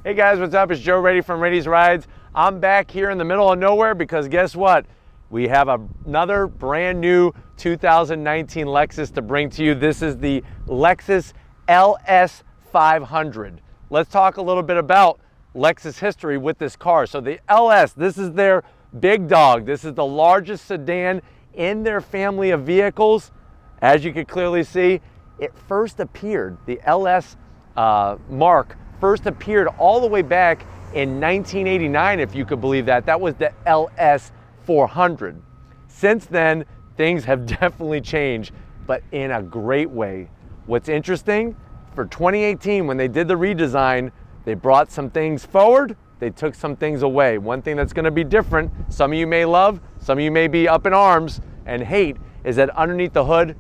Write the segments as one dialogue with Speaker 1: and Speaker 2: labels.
Speaker 1: Hey guys, what's up? It's Joe Ready from Ready's Rides. I'm back here in the middle of nowhere because guess what? We have another brand new 2019 Lexus to bring to you. This is the Lexus LS 500. Let's talk a little bit about Lexus history with this car. So the LS, this is their big dog. This is the largest sedan in their family of vehicles. As you can clearly see, it first appeared, the LS mark first appeared all the way back in 1989, if you could believe that. That was the LS 400. Since then, things have definitely changed, but in a great way. What's interesting, for 2018, when they did the redesign, they brought some things forward, they took some things away. One thing that's gonna be different, some of you may love, some of you may be up in arms and hate, is that underneath the hood,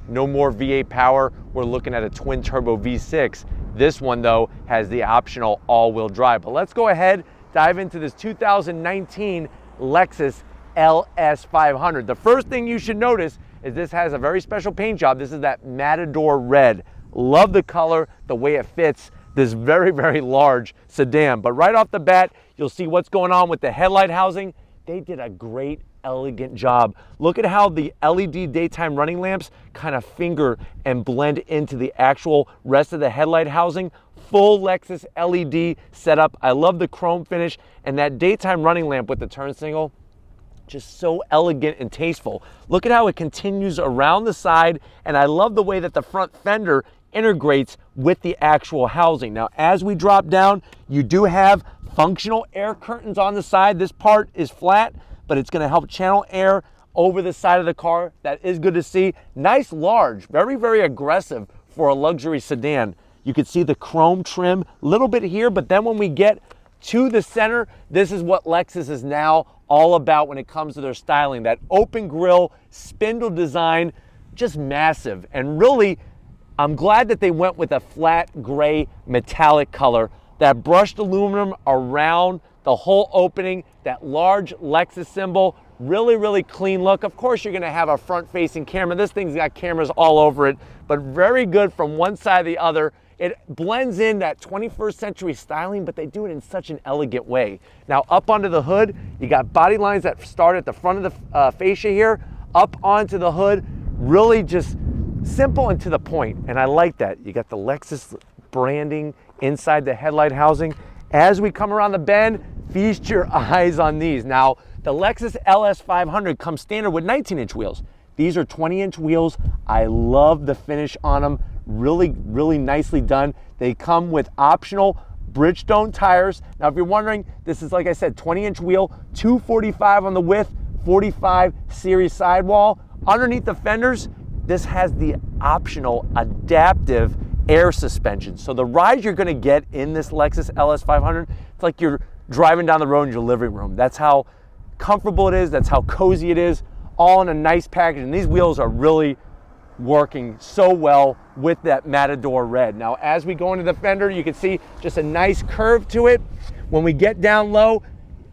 Speaker 1: no more V8 power. We're looking at a twin turbo V6. This one though has the optional all-wheel drive. But let's go ahead, dive into this 2019 Lexus LS 500. The first thing you should notice is this has a very special paint job. This is that Matador Red. Love the color, the way it fits this very, very large sedan. But right off the bat, you'll see what's going on with the headlight housing. They did a great, elegant job. Look at how the LED daytime running lamps kind of finger and blend into the actual rest of the headlight housing. Full Lexus LED setup. I love the chrome finish, and that daytime running lamp with the turn signal, just so elegant and tasteful. Look at how it continues around the side, and I love the way that the front fender integrates with the actual housing. Now, as we drop down, you do have functional air curtains on the side. This part is flat, but it's gonna help channel air over the side of the car. That is good to see. Nice, large, very, very aggressive for a luxury sedan. You can see the chrome trim, a little bit here, but then when we get to the center, this is what Lexus is now all about when it comes to their styling. That open grille, spindle design, just massive. And really, I'm glad that they went with a flat gray metallic color. That brushed aluminum around the whole opening, that large Lexus symbol, really, really clean look. Of course, you're gonna have a front-facing camera. This thing's got cameras all over it, but very good from one side to the other. It blends in that 21st century styling, but they do it in such an elegant way. Now, up onto the hood, you got body lines that start at the front of the fascia here, up onto the hood, really just simple and to the point, and I like that. You got the Lexus branding inside the headlight housing. As we come around the bend, feast your eyes on these. Now, the Lexus LS 500 comes standard with 19-inch wheels. These are 20-inch wheels. I love the finish on them. Really, really nicely done. They come with optional Bridgestone tires. Now, if you're wondering, this is, like I said, 20-inch wheel, 245 on the width, 45 series sidewall. Underneath the fenders, this has the optional adaptive air suspension. So the ride you're gonna get in this Lexus LS 500, it's like you're driving down the road in your living room. That's how comfortable it is, that's how cozy it is, all in a nice package. And these wheels are really working so well with that Matador Red. Now, as we go into the fender, you can see just a nice curve to it. When we get down low,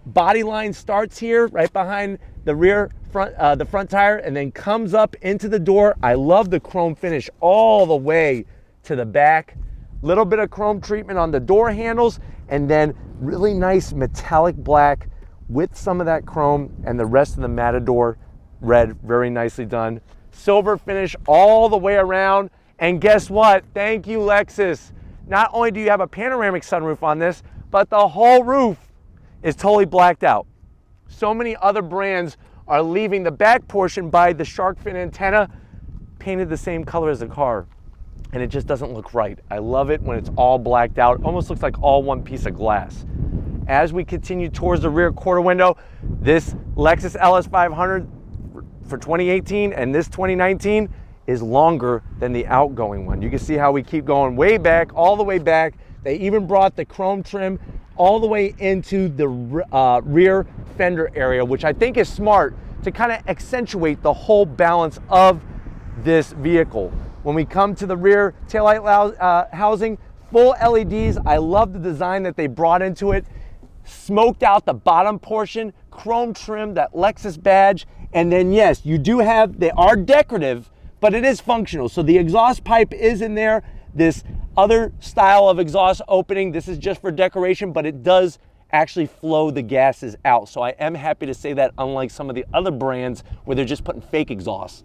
Speaker 1: body line starts here, right behind the rear front, the front tire, and then comes up into the door. I love the chrome finish all the way to the back. Little bit of chrome treatment on the door handles, and then really nice metallic black with some of that chrome, and the rest of the Matador Red, very nicely done. Silver finish all the way around, and guess what? Thank you, Lexus. Not only do you have a panoramic sunroof on this, but the whole roof is totally blacked out. So many other brands are leaving the back portion by the shark fin antenna painted the same color as the car, and it just doesn't look right. I love it when it's all blacked out. It almost looks like all one piece of glass. As we continue towards the rear quarter window, this Lexus LS 500 for 2018 and this 2019 is longer than the outgoing one. You can see how we keep going way back, all the way back. They even brought the chrome trim all the way into the rear fender area, which I think is smart to kind of accentuate the whole balance of this vehicle. When we come to the rear taillight housing, full LEDs. I love the design that they brought into it. Smoked out the bottom portion, chrome trim, that Lexus badge, and then yes, you do have, they are decorative, but it is functional. So the exhaust pipe is in there. This other style of exhaust opening. This is just for decoration, but it does actually flow the gases out. So I am happy to say that, unlike some of the other brands where they're just putting fake exhaust.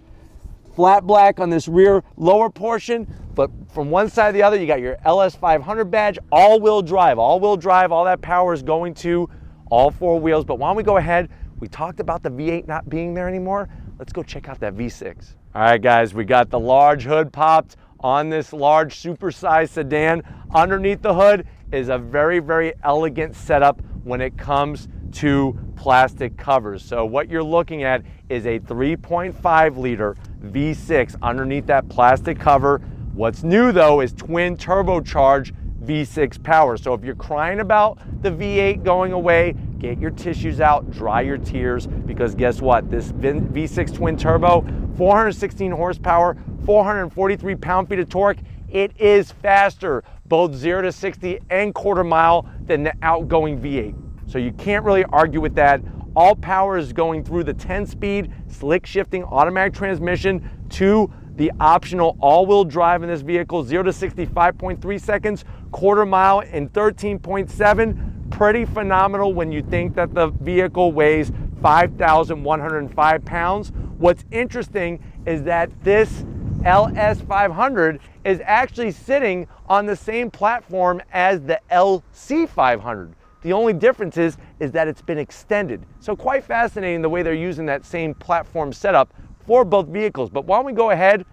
Speaker 1: Flat black on this rear lower portion, but from one side to the other, you got your LS 500 badge, all-wheel drive. All-wheel drive, all that power is going to all four wheels. But why don't we go ahead? We talked about the V8 not being there anymore. Let's go check out that V6. All right, guys, we got the large hood popped on this large supersized sedan. Underneath the hood is a very, very elegant setup when it comes to plastic covers. So what you're looking at is a 3.5 liter V6 underneath that plastic cover. What's new though is twin turbocharged V6 power. So if you're crying about the V8 going away, get your tissues out, dry your tears, because guess what? This V6 twin turbo, 416 horsepower, 443 pound-feet of torque. It is faster, both 0 to 60 and quarter mile, than the outgoing V8. So you can't really argue with that. All power is going through the 10-speed slick shifting automatic transmission to the optional all-wheel drive in this vehicle. 0 to 60, 5.3 seconds, quarter mile in 13.7. Pretty phenomenal when you think that the vehicle weighs 5,105 pounds. What's interesting is that this LS 500 is actually sitting on the same platform as the LC 500. The only difference is that it's been extended. So quite fascinating the way they're using that same platform setup for both vehicles. But why don't we go ahead?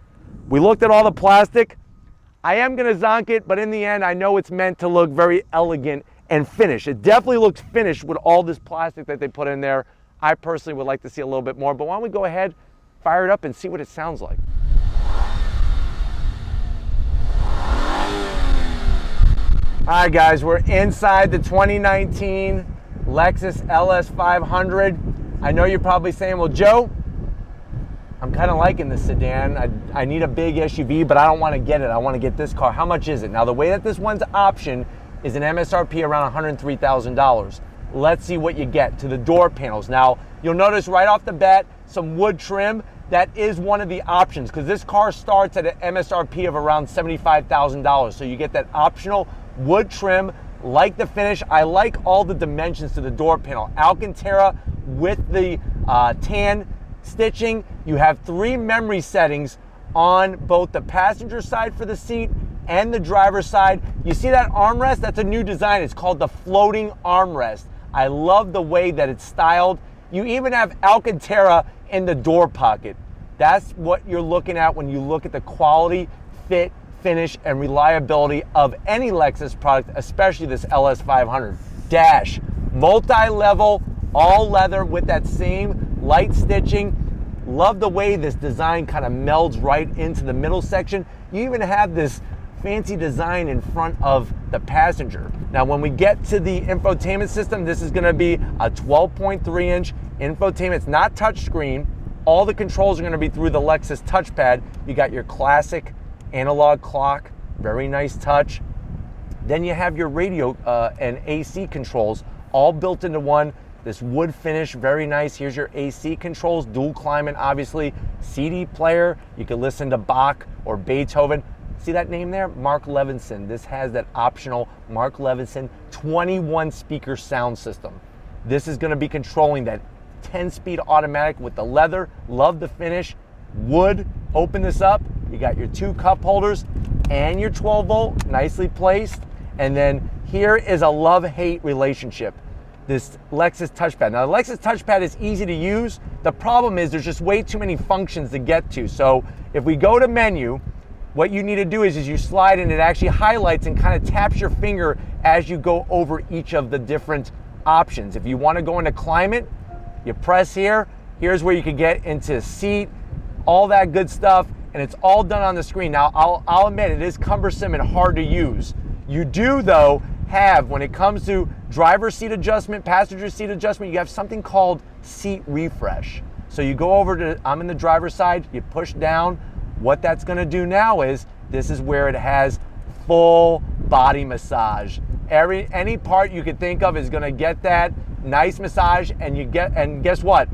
Speaker 1: We looked at all the plastic. I am gonna zonk it, but in the end, I know it's meant to look very elegant and finished. It definitely looks finished with all this plastic that they put in there. I personally would like to see a little bit more, but why don't we go ahead, fire it up and see what it sounds like. All right, guys, we're inside the 2019 Lexus LS 500. I know you're probably saying, well, Joe, I'm kind of liking this sedan. I need a big SUV, but I don't want to get it. I want to get this car. How much is it? Now, the way that this one's optioned is an MSRP around $103,000. Let's see what you get to the door panels. Now, you'll notice right off the bat, some wood trim. That is one of the options, because this car starts at an MSRP of around $75,000. So you get that optional wood trim. Like the finish. I like all the dimensions to the door panel. Alcantara with the tan stitching. You have 3 memory settings on both the passenger side for the seat and the driver's side. You see that armrest? That's a new design. It's called the floating armrest. I love the way that it's styled. You even have Alcantara in the door pocket. That's what you're looking at when you look at the quality, fit, finish, and reliability of any Lexus product, especially this LS 500. Dash, multi-level, all leather with that same light stitching. Love the way this design kind of melds right into the middle section. You even have this fancy design in front of the passenger. Now, when we get to the infotainment system, this is going to be a 12.3-inch infotainment. It's not touchscreen. All the controls are going to be through the Lexus touchpad. You got your classic analog clock, very nice touch. Then you have your radio and AC controls all built into one. This wood finish, very nice. Here's your AC controls, dual climate, obviously. CD player, you can listen to Bach or Beethoven. See that name there? Mark Levinson. This has that optional Mark Levinson 21 speaker sound system. This is gonna be controlling that 10-speed automatic with the leather. Love the finish. Wood, open this up. You got your 2 cup holders and your 12-volt, nicely placed. And then here is a love-hate relationship. This Lexus touchpad. Now, the Lexus touchpad is easy to use. The problem is there's just way too many functions to get to. So if we go to menu, what you need to do is you slide and it actually highlights and kind of taps your finger as you go over each of the different options. If you want to go into climate, you press here. Here's where you can get into seat, all that good stuff, and it's all done on the screen. Now, I'll admit it is cumbersome and hard to use. You do, though, have, when it comes to driver seat adjustment, passenger seat adjustment, you have something called seat refresh. So you go over to, I'm in the driver's side, you push down. What that's gonna do now is, this is where it has full body massage. Any part you could think of is gonna get that nice massage, and guess what?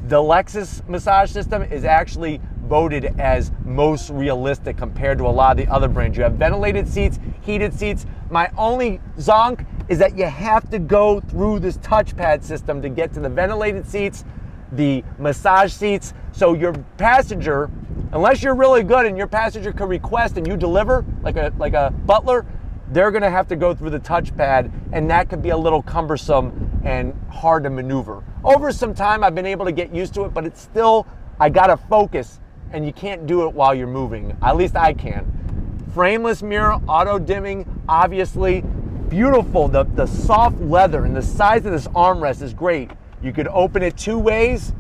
Speaker 1: The Lexus massage system is actually voted as most realistic compared to a lot of the other brands. You have ventilated seats, heated seats. My only zonk is that you have to go through this touchpad system to get to the ventilated seats, the massage seats. So your passenger, unless you're really good and your passenger can request and you deliver like a butler, they're gonna have to go through the touchpad, and that could be a little cumbersome and hard to maneuver. Over some time, I've been able to get used to it, but it's still, I gotta focus, and you can't do it while you're moving. At least I can. Frameless mirror, auto dimming, obviously. Beautiful, the soft leather and the size of this armrest is great. You could open it two ways.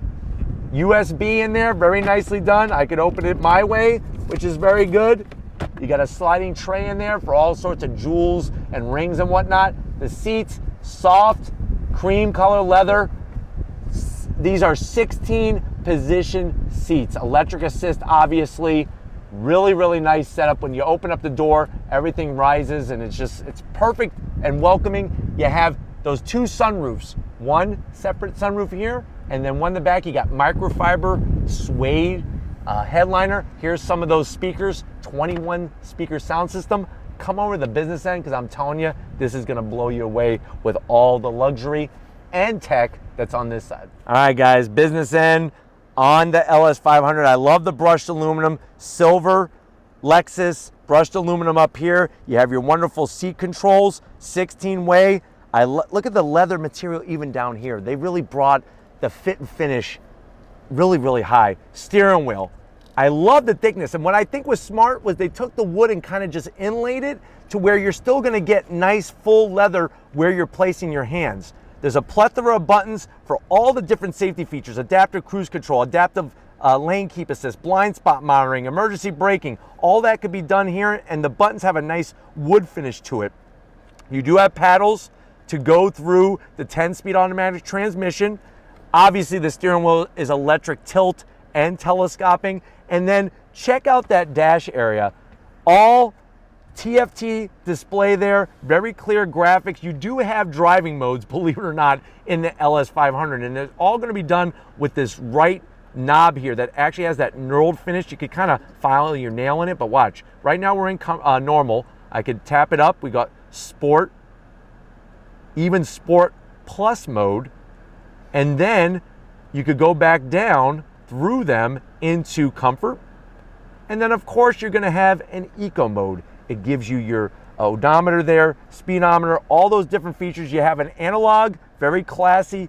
Speaker 1: USB in there, very nicely done. I could open it my way, which is very good. You got a sliding tray in there for all sorts of jewels and rings and whatnot. The seats, soft, cream color leather. These are 16 position seats. Electric assist, obviously. Really, really nice setup. When you open up the door, everything rises, and it's perfect and welcoming. You have those two sunroofs, one separate sunroof here, and then one in the back. You got microfiber suede headliner. Here's some of those speakers, 21 speaker sound system. Come over to the business end, because I'm telling you, this is gonna blow you away with all the luxury and tech that's on this side. All right, guys, business end on the LS500. I love the brushed aluminum, silver Lexus brushed aluminum up here. You have your wonderful seat controls, 16-way. Look at the leather material even down here. They really brought the fit and finish really, really high. Steering wheel. I love the thickness, and what I think was smart was they took the wood and kind of just inlaid it to where you're still gonna get nice full leather where you're placing your hands. There's a plethora of buttons for all the different safety features: adaptive cruise control, adaptive lane keep assist, blind spot monitoring, emergency braking. All that could be done here, and the buttons have a nice wood finish to it. You do have paddles to go through the 10-speed automatic transmission. Obviously, the steering wheel is electric tilt and telescoping. And then check out that dash area. All TFT display there, very clear graphics. You do have driving modes, believe it or not, in the LS500, and it's all going to be done with this right knob here that actually has that knurled finish. You could kind of file your nail in it, but watch. Right now we're in normal. I could tap it up. We got sport, even sport plus mode, and then you could go back down through them into comfort. And then of course you're going to have an eco mode. It gives you your odometer there, speedometer, all those different features. You have an analog, very classy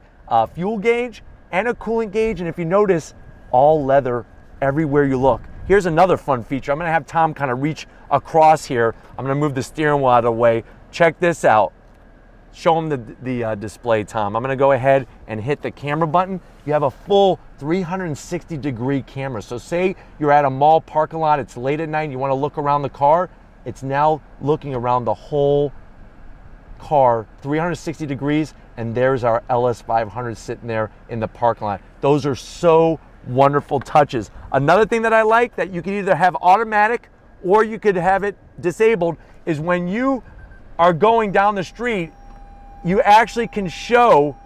Speaker 1: fuel gauge and a coolant gauge. And if you notice, all leather everywhere you look. Here's another fun feature. I'm going to have Tom kind of reach across here. I'm going to move the steering wheel out of the way. Check this out. Show him the display, Tom. I'm going to go ahead and hit the camera button. You have a full 360-degree camera. So say you're at a mall parking lot, it's late at night, and you want to look around the car. It's now looking around the whole car, 360 degrees, and there's our LS500 sitting there in the parking lot. Those are so wonderful touches. Another thing that I like that you can either have automatic or you could have it disabled is when you are going down the street, you actually can show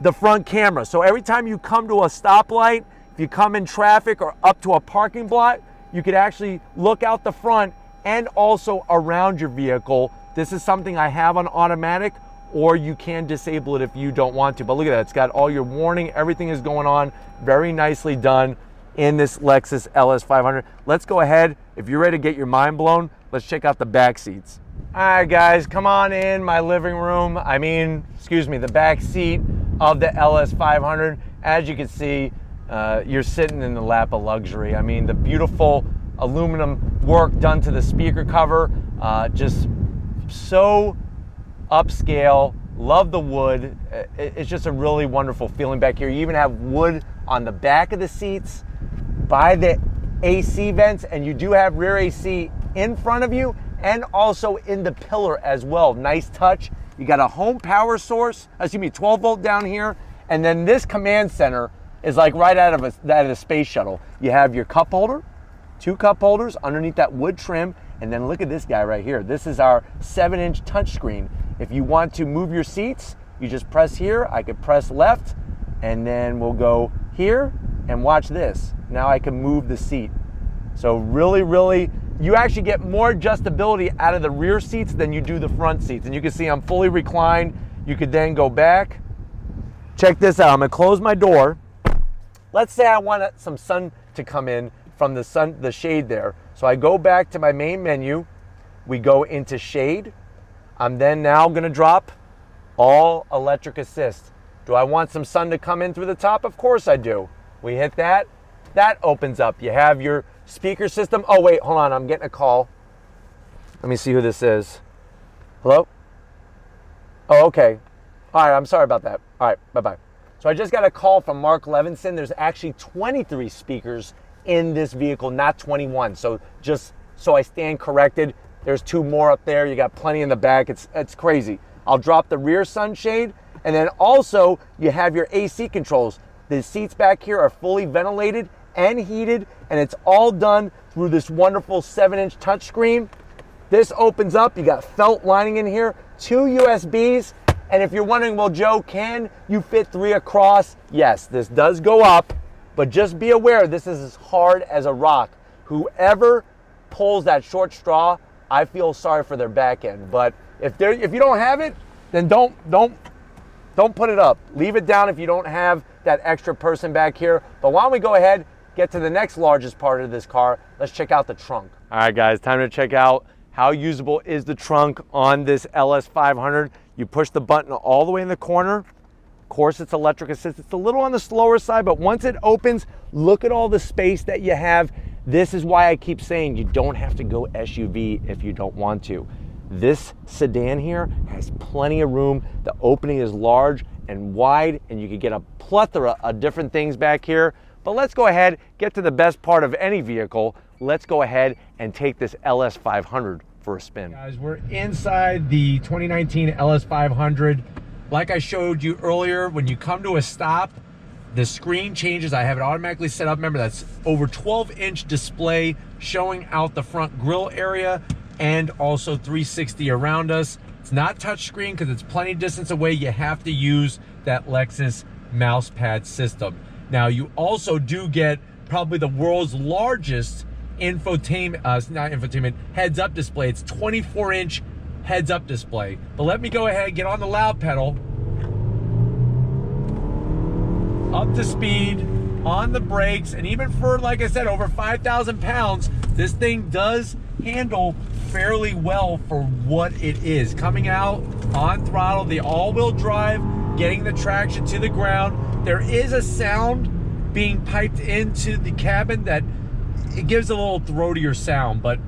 Speaker 1: the front camera. So every time you come to a stoplight, if you come in traffic or up to a parking lot, you could actually look out the front and also around your vehicle. This is something I have on automatic, or you can disable it if you don't want to. But look at that, it's got all your warning, everything is going on, very nicely done in this Lexus LS500. Let's go ahead, if you're ready to get your mind blown, let's check out the back seats. All right guys, come on in my living room. The back seat of the LS500. As you can see, you're sitting in the lap of luxury. I mean, the beautiful aluminum work done to the speaker cover, just so upscale. Love the wood. It's just a really wonderful feeling back here. You even have wood on the back of the seats by the AC vents, and you do have rear AC in front of you and also in the pillar as well. Nice touch. You got a home power source, 12 volt down here, and then this command center is like right out of a space shuttle. You have your cup holder, 2 cup holders underneath that wood trim, and then look at this guy right here. This is our 7-inch touchscreen. If you want to move your seats, you just press here. I could press left, and then we'll go here, And watch this. Now I can move the seat. So really, you actually get more adjustability out of the rear seats than you do the front seats. And you can see I'm fully reclined. You could then go back. Check this out. I'm gonna close my door. Let's say I want some sun to come in from the shade there. So I go back to my main menu. We go into shade. I'm then now gonna drop all electric assist. Do I want some sun to come in through the top? Of course I do. We hit that. That opens up. You have your speaker system. Oh wait, hold on, I'm getting a call. Let me see who this is. Hello? Oh, okay. All right, I'm sorry about that. All right, bye-bye. So I just got a call from Mark Levinson. There's actually 23 speakers in this vehicle, not 21. So just so I stand corrected, there's 2 more up there. You got plenty in the back. It's crazy. I'll drop the rear sunshade, and then also you have your AC controls. The seats back here are fully ventilated and heated, and it's all done through this wonderful 7-inch touchscreen. This opens up. You got felt lining in here, 2 USBs. And if you're wondering, well, Joe, can you fit 3 across? Yes, this does go up, but just be aware this is as hard as a rock. Whoever pulls that short straw, I feel sorry for their back end. But if you don't have it, then don't put it up. Leave it down if you don't have that extra person back here. But why don't we go ahead, get to the next largest part of this car. Let's check out the trunk. All right, guys, time to check out how usable is the trunk on this LS 500. You push the button all the way in the corner. Of course, it's electric assist. It's a little on the slower side, but once it opens, look at all the space that you have. This is why I keep saying you don't have to go SUV if you don't want to. This sedan here has plenty of room. The opening is large and wide, and you can get a plethora of different things back here. But let's go ahead, get to the best part of any vehicle. Let's go ahead and take this LS 500 for a spin. Guys, we're inside the 2019 LS 500. Like I showed you earlier, when you come to a stop, the screen changes. I have it automatically set up. Remember, that's over 12-inch display showing out the front grille area and also 360 around us. It's not touchscreen because it's plenty distance away. You have to use that Lexus mouse pad system. Now, you also do get probably the world's largest heads-up display. It's 24-inch heads-up display. But let me go ahead, get on the loud pedal. Up to speed, on the brakes, and even for, like I said, over 5,000 pounds, this thing does handle fairly well for what it is. Coming out on throttle, the all-wheel drive, getting the traction to the ground. There is a sound being piped into the cabin that it gives a little throatier sound, but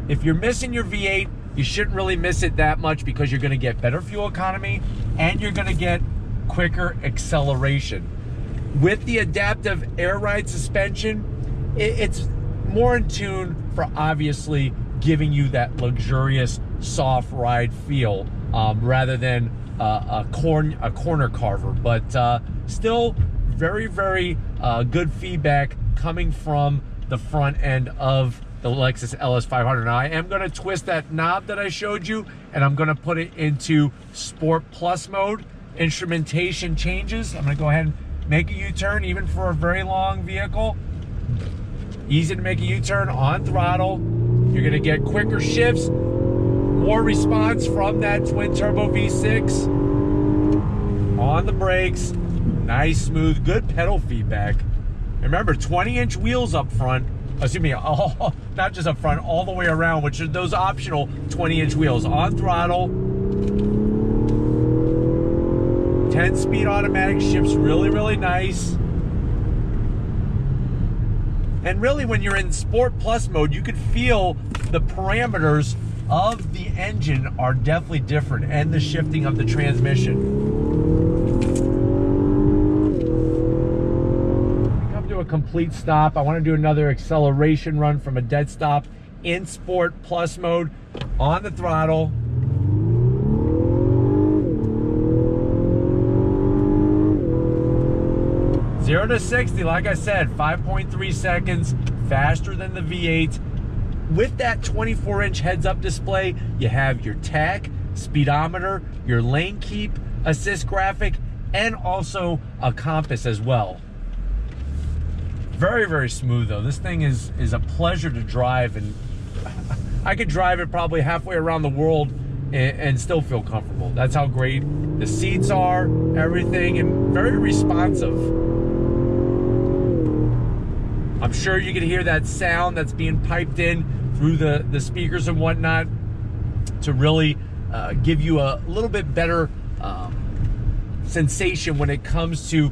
Speaker 1: if you're missing your V8, you shouldn't really miss it that much because you're gonna get better fuel economy and you're gonna get quicker acceleration. With the adaptive air ride suspension, it's more in tune for obviously giving you that luxurious soft ride feel rather than a corner carver, but still very good feedback coming from the front end of the Lexus LS 500. Now I am going to twist that knob that I showed you, and I'm going to put it into Sport Plus mode. Instrumentation changes. I'm going to go ahead and make a U-turn, even for a very long vehicle. Easy to make a U-turn on throttle. You're going to get quicker shifts, more response from that twin-turbo V6. On the brakes, nice, smooth, good pedal feedback. Remember, 20-inch wheels up front, excuse me, not just up front, all the way around, which are those optional 20-inch wheels. On throttle, 10-speed automatic shifts really nice. And really, when you're in Sport Plus mode, you could feel the parameters of the engine are definitely different, and the shifting of the transmission. A complete stop. I want to do another acceleration run from a dead stop in Sport Plus mode on the throttle. Zero to 60, like I said, 5.3 seconds, faster than the V8. With that 24-inch heads-up display, you have your tach, speedometer, your lane keep assist graphic, and also a compass as well. Very, very smooth though. This thing is a pleasure to drive, and I could drive it probably halfway around the world and still feel comfortable. That's how great the seats are, everything, and very responsive. I'm sure you can hear that sound that's being piped in through the speakers and whatnot to really give you a little bit better sensation when it comes to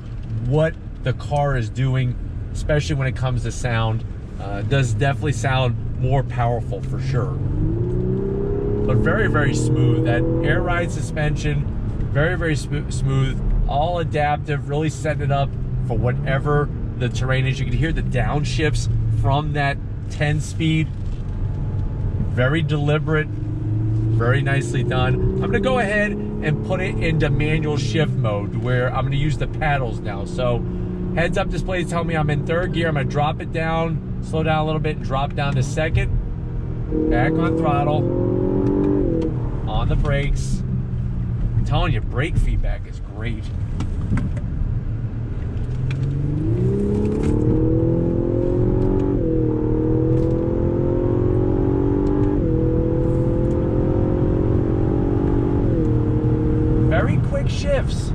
Speaker 1: what the car is doing, especially when it comes to sound. It does definitely sound more powerful for sure. But very, very smooth. That air ride suspension, very, very smooth, all adaptive, really setting it up for whatever the terrain is. You can hear the downshifts from that 10-speed. Very deliberate, very nicely done. I'm gonna go ahead and put it into manual shift mode where I'm gonna use the paddles now. So heads up display is telling me I'm in third gear. I'm gonna drop it down, slow down a little bit, and drop down to second. Back on throttle, on the brakes. I'm telling you, brake feedback is great. Very quick shifts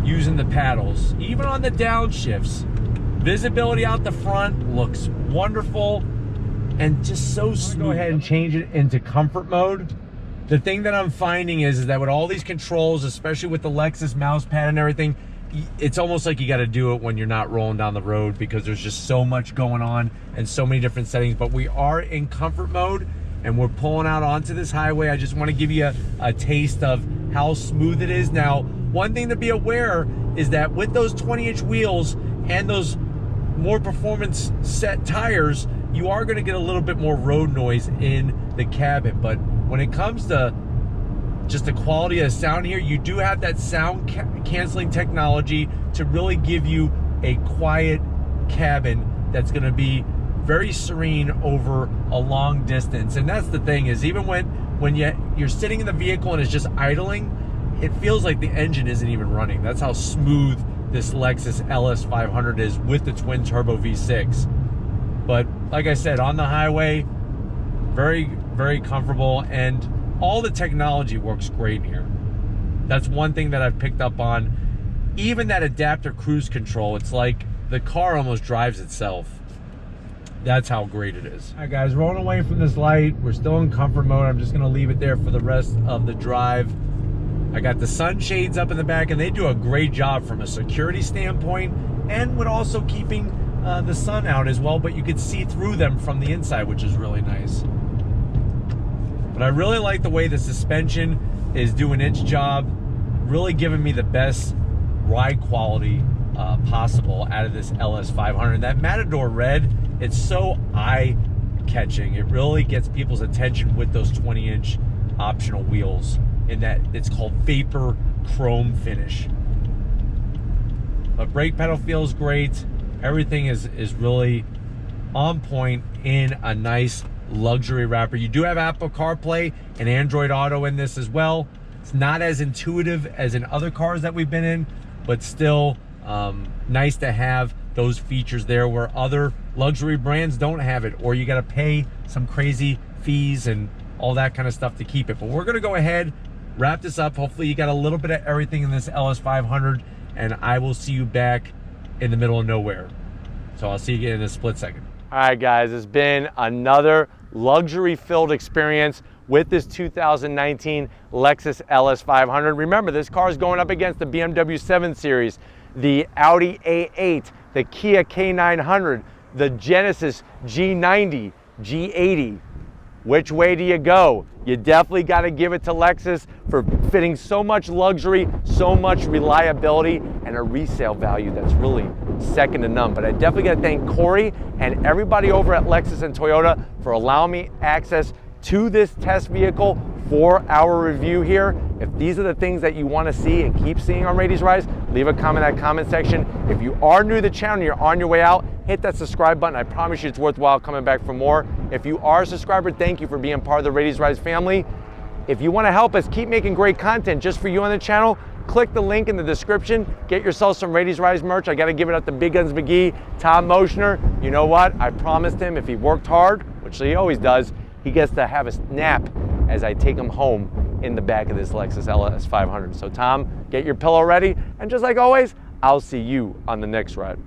Speaker 1: using the paddles, even on the downshifts. Visibility out the front looks wonderful and just so smooth. Go ahead and change it into comfort mode. The thing that I'm finding is that with all these controls, especially with the Lexus mouse pad and everything, it's almost like you got to do it when you're not rolling down the road because there's just so much going on and so many different settings. But we are in comfort mode and we're pulling out onto this highway. I just want to give you a taste of how smooth it is. Now, one thing to be aware is that with those 20-inch wheels and those more performance set tires, you are going to get a little bit more road noise in the cabin. But when it comes to just the quality of the sound here, you do have that sound canceling technology to really give you a quiet cabin that's going to be very serene over a long distance. And that's the thing, is even when you're sitting in the vehicle and it's just idling, it feels like the engine isn't even running. That's how smooth this Lexus LS 500 is with the twin turbo V6. But like I said, on the highway, very, very comfortable, and all the technology works great here. That's one thing that I've picked up on. Even that adaptive cruise control, it's like the car almost drives itself. That's how great it is. All right, guys, rolling away from this light. We're still in comfort mode. I'm just gonna leave it there for the rest of the drive. I got the sunshades up in the back, and they do a great job from a security standpoint, and with also keeping the sun out as well, but you could see through them from the inside, which is really nice. But I really like the way the suspension is doing its job, really giving me the best ride quality possible out of this LS 500. That Matador Red, it's so eye-catching. It really gets people's attention with those 20-inch optional wheels in that it's called vapor chrome finish. But brake pedal feels great. Everything is really on point in a nice luxury wrapper. You do have Apple CarPlay and Android Auto in this as well. It's not as intuitive as in other cars that we've been in, but still nice to have those features there where other luxury brands don't have it, or you got to pay some crazy fees and all that kind of stuff to keep it. But we're going to go ahead, wrap this up. Hopefully you got a little bit of everything in this LS 500, and I will see you back in the middle of nowhere. So I'll see you again in a split second. All right, guys, it's been another luxury-filled experience with this 2019 Lexus LS 500. Remember, this car is going up against the BMW 7 Series, the Audi A8, the Kia K900, the Genesis G90, G80. Which way do you go? You definitely got to give it to Lexus for fitting so much luxury, so much reliability, and a resale value that's really second to none. But I definitely got to thank Corey and everybody over at Lexus and Toyota for allowing me access to this test vehicle for our review here. If these are the things that you want to see and keep seeing on Rady's Rise, leave a comment in that comment section. If you are new to the channel and you're on your way out, hit that subscribe button. I promise you it's worthwhile coming back for more. If you are a subscriber, thank you for being part of the Rady's Rise family. If you want to help us keep making great content just for you on the channel, click the link in the description. Get yourself some Rady's Rides merch. I got to give it up to Big Guns McGee, Tom Motioner. You know what? I promised him if he worked hard, which he always does, he gets to have a nap as I take him home in the back of this Lexus LS 500. So Tom, get your pillow ready. And just like always, I'll see you on the next ride.